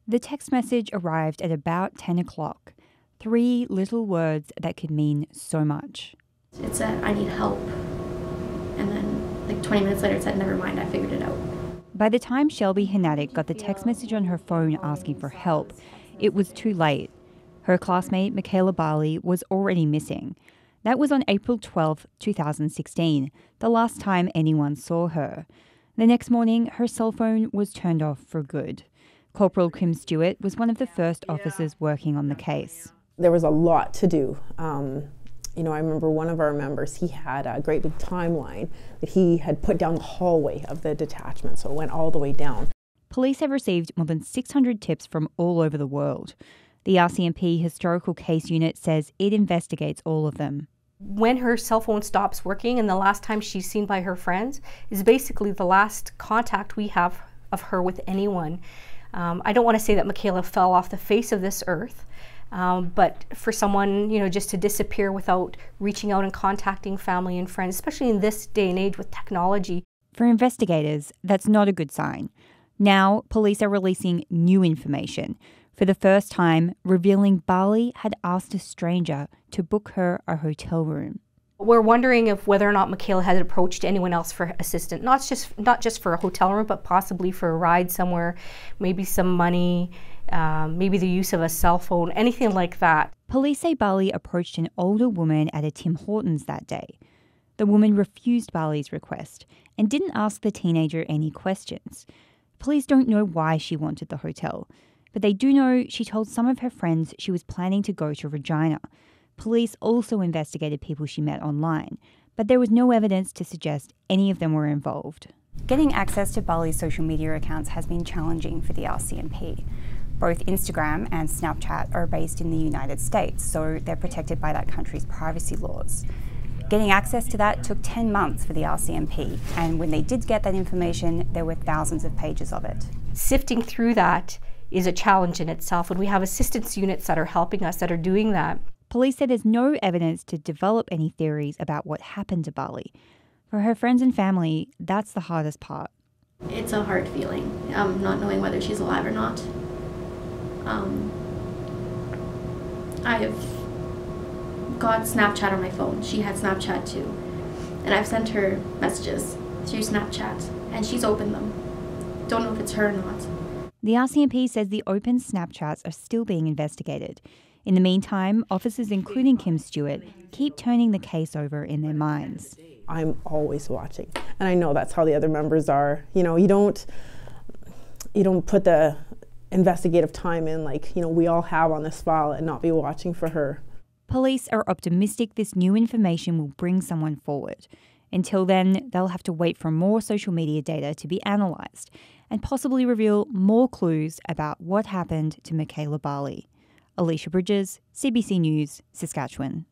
The text message arrived at about 10 o'clock. 3 little words that could mean so much. It said, "I need help." And then, 20 minutes later, it said, "Never mind, I figured it out." By the time Shelby Hanatic got the text message on her phone asking for help, it was too late. Her classmate, Mekayla Bali, was already missing. That was on April 12, 2016, the last time anyone saw her. The next morning, her cell phone was turned off for good. Corporal Kim Stewart was one of the first officers working on the case. There was a lot to do. I remember one of our members, he had a great big timeline that he had put down the hallway of the detachment, so it went all the way down. Police have received more than 600 tips from all over the world. The RCMP Historical Case Unit says it investigates all of them. When her cell phone stops working and the last time she's seen by her friends is basically the last contact we have of her with anyone. I don't want to say that Mekayla fell off the face of this earth, but for someone, just to disappear without reaching out and contacting family and friends, especially in this day and age with technology. For investigators, that's not a good sign. Now, police are releasing new information. For the first time, revealing Bali had asked a stranger to book her a hotel room. We're wondering if whether or not Mekayla had approached anyone else for assistance, not just for a hotel room, but possibly for a ride somewhere, maybe some money, maybe the use of a cell phone, anything like that. Police say Bali approached an older woman at a Tim Hortons that day. The woman refused Bali's request and didn't ask the teenager any questions. Police don't know why she wanted the hotel, but they do know she told some of her friends she was planning to go to Regina. Police also investigated people she met online, but there was no evidence to suggest any of them were involved. Getting access to Bali's social media accounts has been challenging for the RCMP. Both Instagram and Snapchat are based in the United States, so they're protected by that country's privacy laws. Getting access to that took 10 months for the RCMP, and when they did get that information, there were thousands of pages of it. Sifting through that is a challenge in itself, and we have assistance units that are helping us that are doing that. Police say there's no evidence to develop any theories about what happened to Bali. For her friends and family, that's the hardest part. It's a hard feeling, not knowing whether she's alive or not. I've got Snapchat on my phone. She had Snapchat too. And I've sent her messages through Snapchat, and she's opened them. Don't know if it's her or not. The RCMP says the open Snapchats are still being investigated. In the meantime, officers, including Kim Stewart, keep turning the case over in their minds. I'm always watching, and I know that's how the other members are. You don't put the investigative time in we all have on this file and not be watching for her. Police are optimistic this new information will bring someone forward. Until then, they'll have to wait for more social media data to be analysed and possibly reveal more clues about what happened to Mekayla Bali. Alicia Bridges, CBC News, Saskatchewan.